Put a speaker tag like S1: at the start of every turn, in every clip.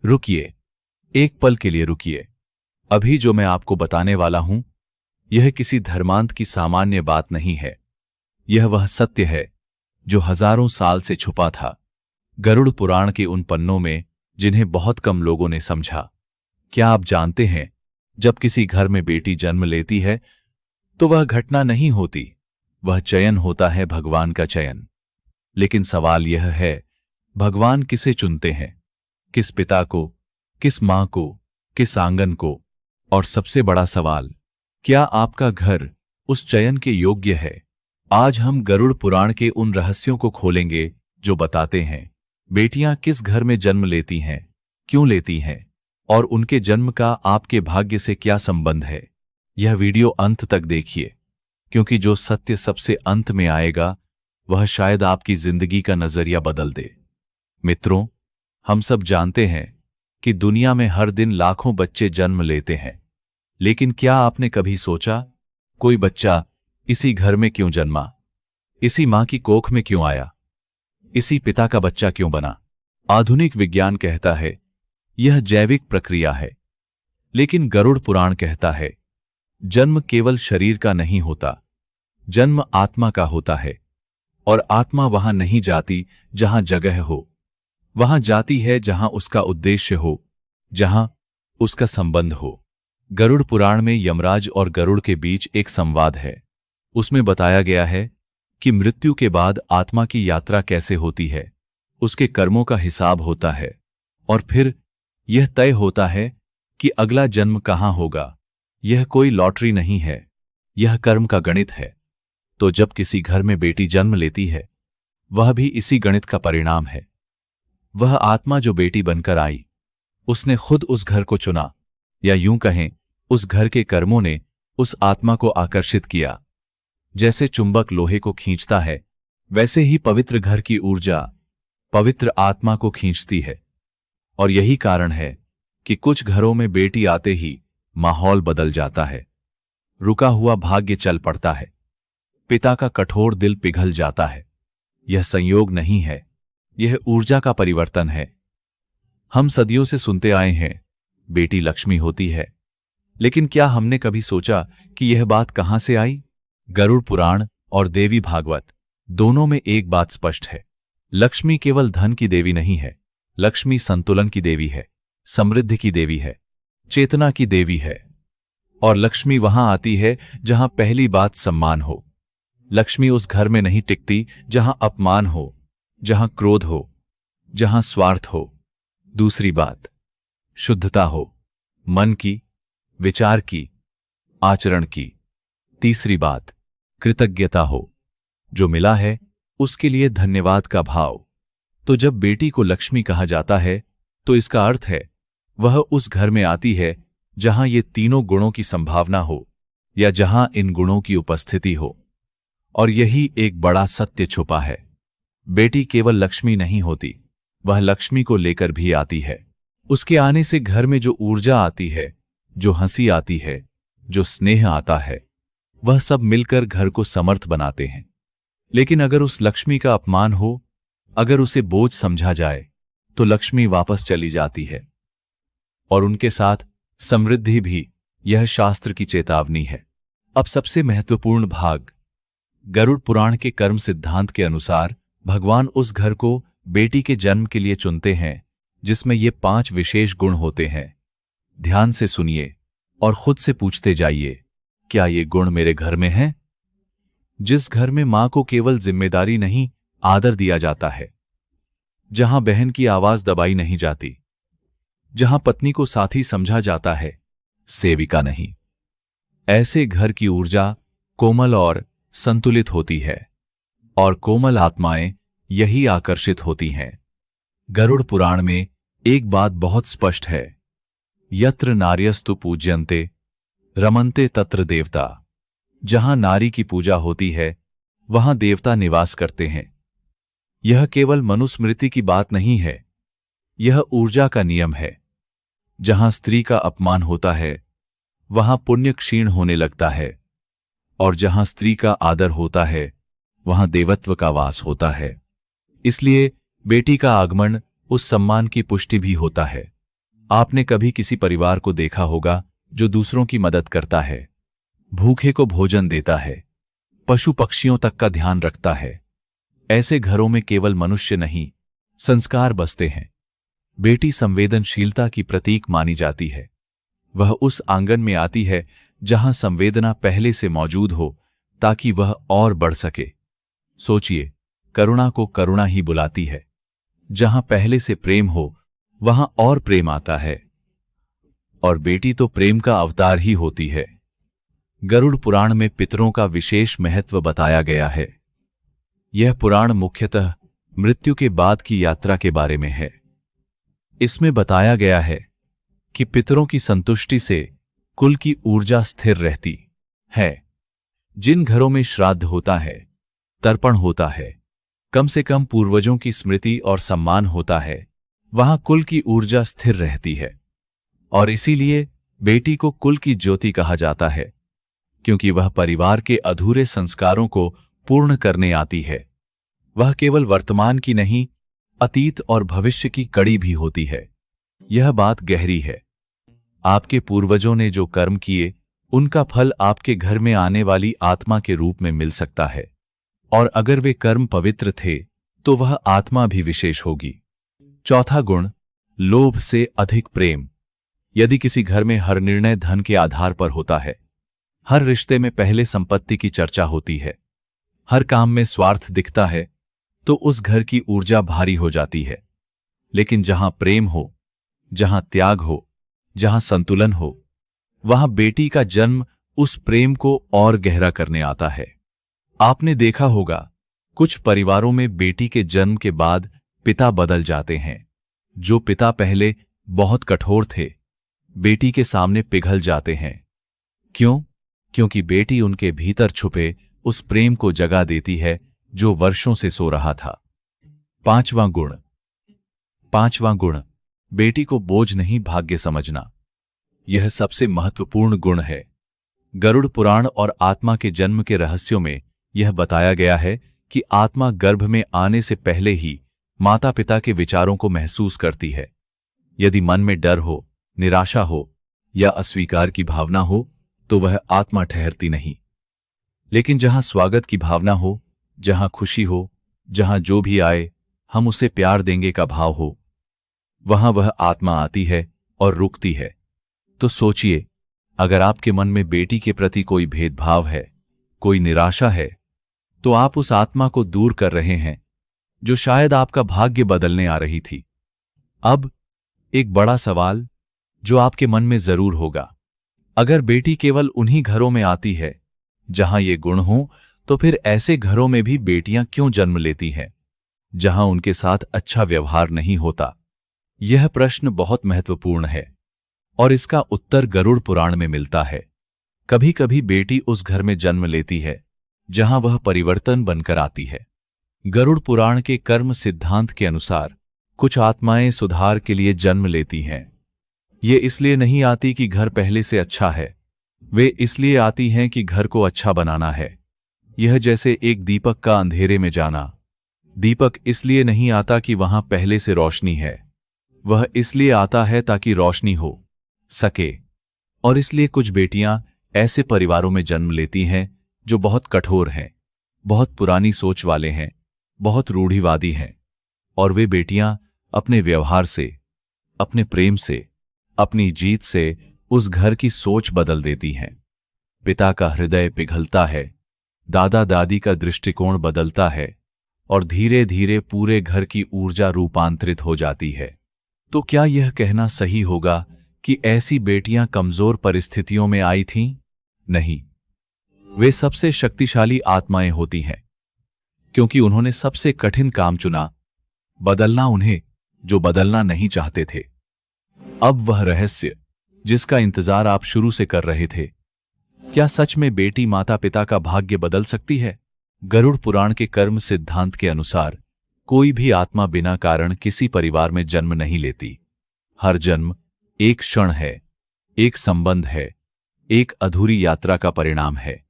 S1: रुकिए, एक पल के लिए रुकिए। अभी जो मैं आपको बताने वाला हूं, यह किसी धर्मांत की सामान्य बात नहीं है। यह वह सत्य है जो हजारों साल से छुपा था गरुड़ पुराण के उन पन्नों में, जिन्हें बहुत कम लोगों ने समझा। क्या आप जानते हैं, जब किसी घर में बेटी जन्म लेती है तो वह घटना नहीं होती, वह चयन होता है, भगवान का चयन। लेकिन सवाल यह है, भगवान किसे चुनते हैं? किस पिता को, किस मां को, किस आंगन को? और सबसे बड़ा सवाल, क्या आपका घर उस चयन के योग्य है? आज हम गरुड़ पुराण के उन रहस्यों को खोलेंगे जो बताते हैं बेटियां किस घर में जन्म लेती हैं, क्यों लेती हैं, और उनके जन्म का आपके भाग्य से क्या संबंध है। यह वीडियो अंत तक देखिए, क्योंकि जो सत्य सबसे अंत में आएगा वह शायद आपकी जिंदगी का नजरिया बदल दे। मित्रों, हम सब जानते हैं कि दुनिया में हर दिन लाखों बच्चे जन्म लेते हैं, लेकिन क्या आपने कभी सोचा, कोई बच्चा इसी घर में क्यों जन्मा? इसी मां की कोख में क्यों आया? इसी पिता का बच्चा क्यों बना? आधुनिक विज्ञान कहता है यह जैविक प्रक्रिया है, लेकिन गरुड़ पुराण कहता है जन्म केवल शरीर का नहीं होता, जन्म आत्मा का होता है। और आत्मा वहां नहीं जाती जहां जगह हो, वहां जाती है जहां उसका उद्देश्य हो, जहां उसका संबंध हो। गरुड़ पुराण में यमराज और गरुड़ के बीच एक संवाद है। उसमें बताया गया है कि मृत्यु के बाद आत्मा की यात्रा कैसे होती है, उसके कर्मों का हिसाब होता है, और फिर यह तय होता है कि अगला जन्म कहां होगा। यह कोई लॉटरी नहीं है, यह कर्म का गणित है। तो जब किसी घर में बेटी जन्म लेती है, वह भी इसी गणित का परिणाम है। वह आत्मा जो बेटी बनकर आई, उसने खुद उस घर को चुना, या यूं कहें, उस घर के कर्मों ने उस आत्मा को आकर्षित किया। जैसे चुंबक लोहे को खींचता है, वैसे ही पवित्र घर की ऊर्जा पवित्र आत्मा को खींचती है। और यही कारण है कि कुछ घरों में बेटी आते ही माहौल बदल जाता है, रुका हुआ भाग्य चल पड़ता है, पिता का कठोर दिल पिघल जाता है। यह संयोग नहीं है, यह ऊर्जा का परिवर्तन है। हम सदियों से सुनते आए हैं बेटी लक्ष्मी होती है, लेकिन क्या हमने कभी सोचा कि यह बात कहां से आई? गरुड़ पुराण और देवी भागवत दोनों में एक बात स्पष्ट है, लक्ष्मी केवल धन की देवी नहीं है, लक्ष्मी संतुलन की देवी है, समृद्धि की देवी है, चेतना की देवी है। और लक्ष्मी वहां आती है जहां पहली बात सम्मान हो। लक्ष्मी उस घर में नहीं टिकती जहां अपमान हो, जहां क्रोध हो, जहां स्वार्थ हो। दूसरी बात, शुद्धता हो, मन की, विचार की, आचरण की। तीसरी बात, कृतज्ञता हो, जो मिला है उसके लिए धन्यवाद का भाव। तो जब बेटी को लक्ष्मी कहा जाता है, तो इसका अर्थ है वह उस घर में आती है जहां ये तीनों गुणों की संभावना हो, या जहां इन गुणों की उपस्थिति हो। और यही एक बड़ा सत्य छुपा है, बेटी केवल लक्ष्मी नहीं होती, वह लक्ष्मी को लेकर भी आती है। उसके आने से घर में जो ऊर्जा आती है, जो हंसी आती है, जो स्नेह आता है, वह सब मिलकर घर को समर्थ बनाते हैं। लेकिन अगर उस लक्ष्मी का अपमान हो, अगर उसे बोझ समझा जाए, तो लक्ष्मी वापस चली जाती है, और उनके साथ समृद्धि भी। यह शास्त्र की चेतावनी है। अब सबसे महत्वपूर्ण भाग, गरुड़ पुराण के कर्म सिद्धांत के अनुसार भगवान उस घर को बेटी के जन्म के लिए चुनते हैं जिसमें ये 5 विशेष गुण होते हैं। ध्यान से सुनिए और खुद से पूछते जाइए, क्या ये गुण मेरे घर में हैं? जिस घर में मां को केवल जिम्मेदारी नहीं, आदर दिया जाता है, जहां बहन की आवाज दबाई नहीं जाती, जहां पत्नी को साथी समझा जाता है, सेविका नहीं, ऐसे घर की ऊर्जा कोमल और संतुलित होती है, और कोमल आत्माएं यही आकर्षित होती हैं। गरुड़ पुराण में एक बात बहुत स्पष्ट है, यत्र नार्यस्तु पूज्यन्ते रमन्ते तत्र देवता। जहां नारी की पूजा होती है, वहां देवता निवास करते हैं। यह केवल मनुस्मृति की बात नहीं है, यह ऊर्जा का नियम है। जहां स्त्री का अपमान होता है, वहां पुण्य क्षीण होने लगता है, और जहां स्त्री का आदर होता है, वहां देवत्व का वास होता है। इसलिए बेटी का आगमन उस सम्मान की पुष्टि भी होता है। आपने कभी किसी परिवार को देखा होगा जो दूसरों की मदद करता है, भूखे को भोजन देता है, पशु पक्षियों तक का ध्यान रखता है। ऐसे घरों में केवल मनुष्य नहीं, संस्कार बसते हैं। बेटी संवेदनशीलता की प्रतीक मानी जाती है। वह उस आंगन में आती है जहां संवेदना पहले से मौजूद हो, ताकि वह और बढ़ सके। सोचिए, करुणा को करुणा ही बुलाती है। जहां पहले से प्रेम हो, वहां और प्रेम आता है। और बेटी तो प्रेम का अवतार ही होती है। गरुड़ पुराण में पितरों का विशेष महत्व बताया गया है। यह पुराण मुख्यतः मृत्यु के बाद की यात्रा के बारे में है। इसमें बताया गया है कि पितरों की संतुष्टि से कुल की ऊर्जा स्थिर रहती है। जिन घरों में श्राद्ध होता है, तर्पण होता है, कम से कम पूर्वजों की स्मृति और सम्मान होता है, वहां कुल की ऊर्जा स्थिर रहती है। और इसीलिए बेटी को कुल की ज्योति कहा जाता है, क्योंकि वह परिवार के अधूरे संस्कारों को पूर्ण करने आती है। वह केवल वर्तमान की नहीं, अतीत और भविष्य की कड़ी भी होती है। यह बात गहरी है। आपके पूर्वजों ने जो कर्म किए, उनका फल आपके घर में आने वाली आत्मा के रूप में मिल सकता है। और अगर वे कर्म पवित्र थे, तो वह आत्मा भी विशेष होगी। चौथा गुण, लोभ से अधिक प्रेम। यदि किसी घर में हर निर्णय धन के आधार पर होता है, हर रिश्ते में पहले संपत्ति की चर्चा होती है, हर काम में स्वार्थ दिखता है, तो उस घर की ऊर्जा भारी हो जाती है। लेकिन जहां प्रेम हो, जहां त्याग हो, जहां संतुलन हो, वहां बेटी का जन्म उस प्रेम को और गहरा करने आता है। आपने देखा होगा, कुछ परिवारों में बेटी के जन्म के बाद पिता बदल जाते हैं। जो पिता पहले बहुत कठोर थे, बेटी के सामने पिघल जाते हैं। क्यों? क्योंकि बेटी उनके भीतर छुपे उस प्रेम को जगा देती है जो वर्षों से सो रहा था। पांचवां गुण, बेटी को बोझ नहीं, भाग्य समझना। यह सबसे महत्वपूर्ण गुण है। गरुड़ पुराण और आत्मा के जन्म के रहस्यों में यह बताया गया है कि आत्मा गर्भ में आने से पहले ही माता पिता के विचारों को महसूस करती है। यदि मन में डर हो, निराशा हो या अस्वीकार की भावना हो, तो वह आत्मा ठहरती नहीं। लेकिन जहां स्वागत की भावना हो, जहां खुशी हो, जहां जो भी आए हम उसे प्यार देंगे का भाव हो, वहां वह आत्मा आती है और रुकती है। तो सोचिए, अगर आपके मन में बेटी के प्रति कोई भेदभाव है, कोई निराशा है, तो आप उस आत्मा को दूर कर रहे हैं जो शायद आपका भाग्य बदलने आ रही थी। अब एक बड़ा सवाल जो आपके मन में जरूर होगा, अगर बेटी केवल उन्हीं घरों में आती है जहां ये गुण हो, तो फिर ऐसे घरों में भी बेटियां क्यों जन्म लेती हैं जहां उनके साथ अच्छा व्यवहार नहीं होता? यह प्रश्न बहुत महत्वपूर्ण है और इसका उत्तर गरुड़ पुराण में मिलता है। कभी कभी बेटी उस घर में जन्म लेती है जहां वह परिवर्तन बनकर आती है। गरुड़ पुराण के कर्म सिद्धांत के अनुसार कुछ आत्माएं सुधार के लिए जन्म लेती हैं। ये इसलिए नहीं आती कि घर पहले से अच्छा है, वे इसलिए आती हैं कि घर को अच्छा बनाना है। यह जैसे एक दीपक का अंधेरे में जाना। दीपक इसलिए नहीं आता कि वहां पहले से रोशनी है, वह इसलिए आता है ताकि रोशनी हो सके। और इसलिए कुछ बेटियां ऐसे परिवारों में जन्म लेती हैं जो बहुत कठोर हैं, बहुत पुरानी सोच वाले हैं, बहुत रूढ़िवादी हैं। और वे बेटियां अपने व्यवहार से, अपने प्रेम से, अपनी जीत से उस घर की सोच बदल देती हैं। पिता का हृदय पिघलता है, दादा दादी का दृष्टिकोण बदलता है और धीरे धीरे पूरे घर की ऊर्जा रूपांतरित हो जाती है। तो क्या यह कहना सही होगा कि ऐसी बेटियां कमजोर परिस्थितियों में आई थीं? नहीं, वे सबसे शक्तिशाली आत्माएं होती हैं, क्योंकि उन्होंने सबसे कठिन काम चुना, बदलना उन्हें जो बदलना नहीं चाहते थे। अब वह रहस्य जिसका इंतजार आप शुरू से कर रहे थे, क्या सच में बेटी माता पिता का भाग्य बदल सकती है? गरुड़ पुराण के कर्म सिद्धांत के अनुसार कोई भी आत्मा बिना कारण किसी परिवार में जन्म नहीं लेती। हर जन्म एक क्षण है, एक संबंध है, एक अधूरी यात्रा का परिणाम है।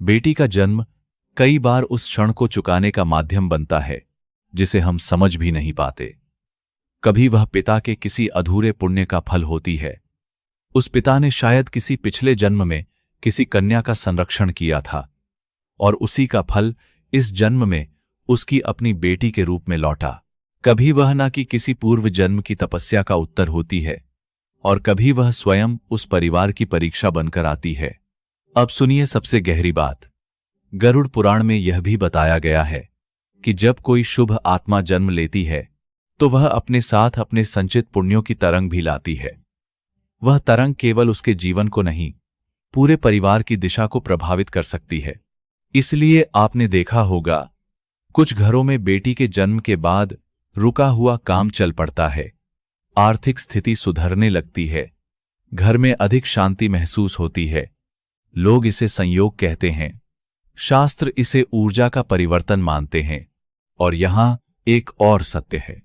S1: बेटी का जन्म कई बार उस क्षण को चुकाने का माध्यम बनता है जिसे हम समझ भी नहीं पाते। कभी वह पिता के किसी अधूरे पुण्य का फल होती है। उस पिता ने शायद किसी पिछले जन्म में किसी कन्या का संरक्षण किया था और उसी का फल इस जन्म में उसकी अपनी बेटी के रूप में लौटा। कभी वह ना कि किसी पूर्व जन्म की तपस्या का उत्तर होती है और कभी वह स्वयं उस परिवार की परीक्षा बनकर आती है। अब सुनिए सबसे गहरी बात। गरुड़ पुराण में यह भी बताया गया है कि जब कोई शुभ आत्मा जन्म लेती है तो वह अपने साथ अपने संचित पुण्यों की तरंग भी लाती है। वह तरंग केवल उसके जीवन को नहीं, पूरे परिवार की दिशा को प्रभावित कर सकती है। इसलिए आपने देखा होगा कुछ घरों में बेटी के जन्म के बाद रुका हुआ काम चल पड़ता है, आर्थिक स्थिति सुधरने लगती है, घर में अधिक शांति महसूस होती है। लोग इसे संयोग कहते हैं, शास्त्र इसे ऊर्जा का परिवर्तन मानते हैं। और यहां एक और सत्य है,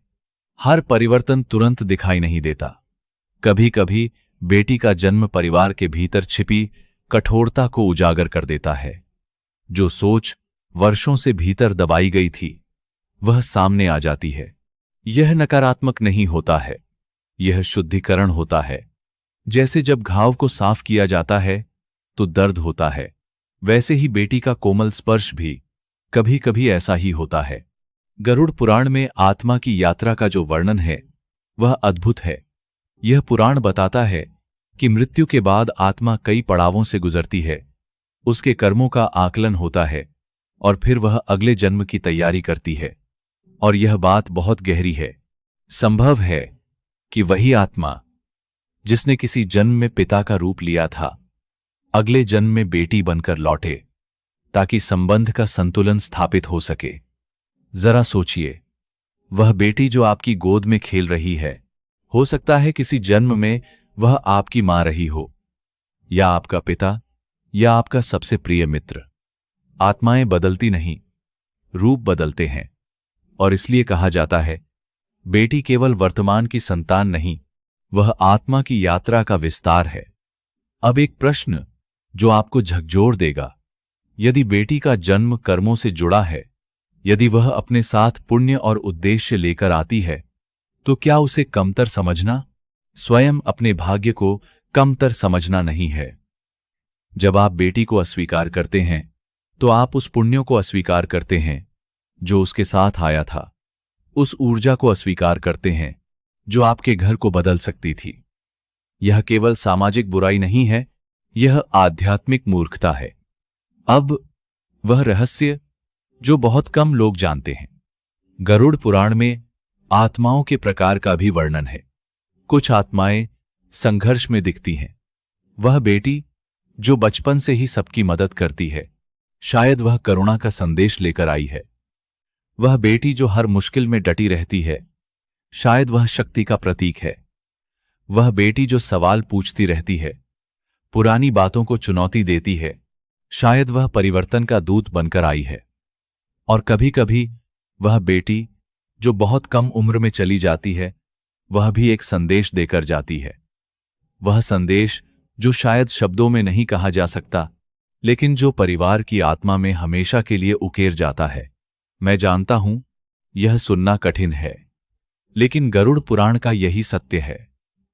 S1: हर परिवर्तन तुरंत दिखाई नहीं देता। कभी कभी बेटी का जन्म परिवार के भीतर छिपी कठोरता को उजागर कर देता है। जो सोच वर्षों से भीतर दबाई गई थी वह सामने आ जाती है। यह नकारात्मक नहीं होता है, यह शुद्धिकरण होता है। जैसे जब घाव को साफ किया जाता है तो दर्द होता है, वैसे ही बेटी का कोमल स्पर्श भी कभी कभी ऐसा ही होता है। गरुड़ पुराण में आत्मा की यात्रा का जो वर्णन है वह अद्भुत है। यह पुराण बताता है कि मृत्यु के बाद आत्मा कई पड़ावों से गुजरती है, उसके कर्मों का आकलन होता है और फिर वह अगले जन्म की तैयारी करती है। और यह बात बहुत गहरी है। संभव है कि वही आत्मा जिसने किसी जन्म में पिता का रूप लिया था अगले जन्म में बेटी बनकर लौटे, ताकि संबंध का संतुलन स्थापित हो सके। जरा सोचिए, वह बेटी जो आपकी गोद में खेल रही है, हो सकता है किसी जन्म में वह आपकी मां रही हो, या आपका पिता, या आपका सबसे प्रिय मित्र। आत्माएं बदलती नहीं, रूप बदलते हैं। और इसलिए कहा जाता है, बेटी केवल वर्तमान की संतान नहीं, वह आत्मा की यात्रा का विस्तार है। अब एक प्रश्न जो आपको झकझोर देगा, यदि बेटी का जन्म कर्मों से जुड़ा है, यदि वह अपने साथ पुण्य और उद्देश्य लेकर आती है, तो क्या उसे कमतर समझना स्वयं अपने भाग्य को कमतर समझना नहीं है? जब आप बेटी को अस्वीकार करते हैं तो आप उस पुण्यों को अस्वीकार करते हैं जो उसके साथ आया था, उस ऊर्जा को अस्वीकार करते हैं जो आपके घर को बदल सकती थी। यह केवल सामाजिक बुराई नहीं है, यह आध्यात्मिक मूर्खता है। अब वह रहस्य जो बहुत कम लोग जानते हैं। गरुड़ पुराण में आत्माओं के प्रकार का भी वर्णन है। कुछ आत्माएं संघर्ष में दिखती हैं। वह बेटी जो बचपन से ही सबकी मदद करती है, शायद वह करुणा का संदेश लेकर आई है। वह बेटी जो हर मुश्किल में डटी रहती है, शायद वह शक्ति का प्रतीक है। वह बेटी जो सवाल पूछती रहती है, पुरानी बातों को चुनौती देती है, शायद वह परिवर्तन का दूत बनकर आई है। और कभी कभी वह बेटी जो बहुत कम उम्र में चली जाती है, वह भी एक संदेश देकर जाती है। वह संदेश जो शायद शब्दों में नहीं कहा जा सकता, लेकिन जो परिवार की आत्मा में हमेशा के लिए उकेर जाता है। मैं जानता हूं यह सुनना कठिन है, लेकिन गरुड़ पुराण का यही सत्य है।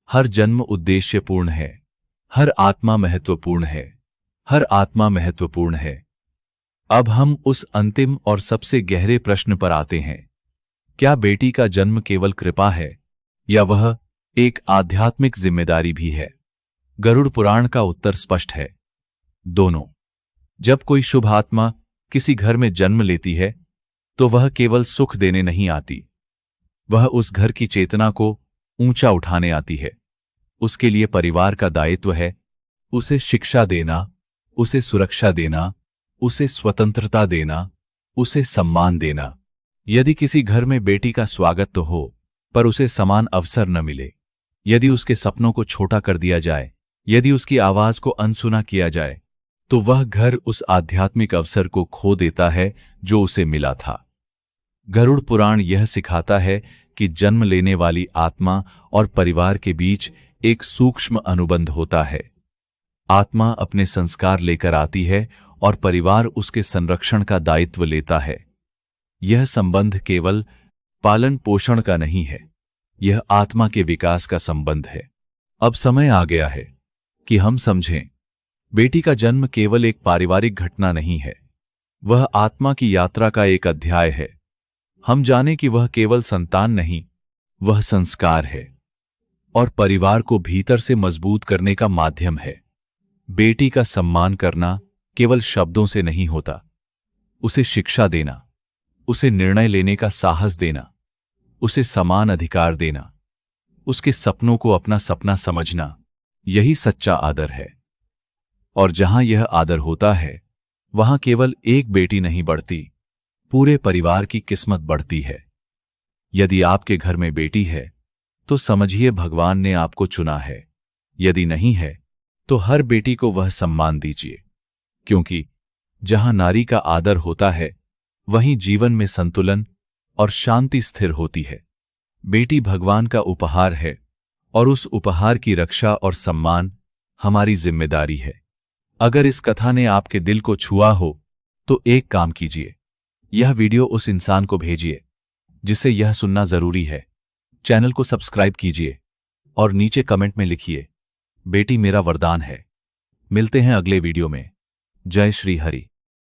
S1: हर जन्म उद्देश्यपूर्ण है, हर आत्मा महत्वपूर्ण है, हर आत्मा महत्वपूर्ण है। अब हम उस अंतिम और सबसे गहरे प्रश्न पर आते हैं, क्या बेटी का जन्म केवल कृपा है या वह एक आध्यात्मिक जिम्मेदारी भी है? गरुड़ पुराण का उत्तर स्पष्ट है, दोनों। जब कोई शुभ आत्मा किसी घर में जन्म लेती है तो वह केवल सुख देने नहीं आती, वह उस घर की चेतना को ऊंचा उठाने आती है। उसके लिए परिवार का दायित्व है उसे शिक्षा देना, उसे सुरक्षा देना, उसे स्वतंत्रता देना, उसे सम्मान देना। यदि किसी घर में बेटी का स्वागत तो हो, पर उसे समान अवसर न मिले, यदि उसके सपनों को छोटा कर दिया जाए, यदि उसकी आवाज को अनसुना किया जाए, तो वह घर उस आध्यात्मिक अवसर को खो देता है जो उसे मिला था। गरुड़ पुराण यह सिखाता है कि जन्म लेने वाली आत्मा और परिवार के बीच एक सूक्ष्म अनुबंध होता है। आत्मा अपने संस्कार लेकर आती है और परिवार उसके संरक्षण का दायित्व लेता है। यह संबंध केवल पालन पोषण का नहीं है, यह आत्मा के विकास का संबंध है। अब समय आ गया है कि हम समझें, बेटी का जन्म केवल एक पारिवारिक घटना नहीं है, वह आत्मा की यात्रा का एक अध्याय है। हम जाने कि वह केवल संतान नहीं, वह संस्कार है और परिवार को भीतर से मजबूत करने का माध्यम है। बेटी का सम्मान करना केवल शब्दों से नहीं होता, उसे शिक्षा देना, उसे निर्णय लेने का साहस देना, उसे समान अधिकार देना, उसके सपनों को अपना सपना समझना, यही सच्चा आदर है। और जहां यह आदर होता है, वहां केवल एक बेटी नहीं बढ़ती, पूरे परिवार की किस्मत बढ़ती है। यदि आपके घर में बेटी है तो समझिए भगवान ने आपको चुना है। यदि नहीं है तो हर बेटी को वह सम्मान दीजिए, क्योंकि जहां नारी का आदर होता है वहीं जीवन में संतुलन और शांति स्थिर होती है। बेटी भगवान का उपहार है और उस उपहार की रक्षा और सम्मान हमारी जिम्मेदारी है। अगर इस कथा ने आपके दिल को छुआ हो तो एक काम कीजिए, यह वीडियो उस इंसान को भेजिए जिसे यह सुनना जरूरी है। चैनल को सब्सक्राइब कीजिए और नीचे कमेंट में लिखिए, बेटी मेरा वरदान है। मिलते हैं अगले वीडियो में। जय श्री हरि।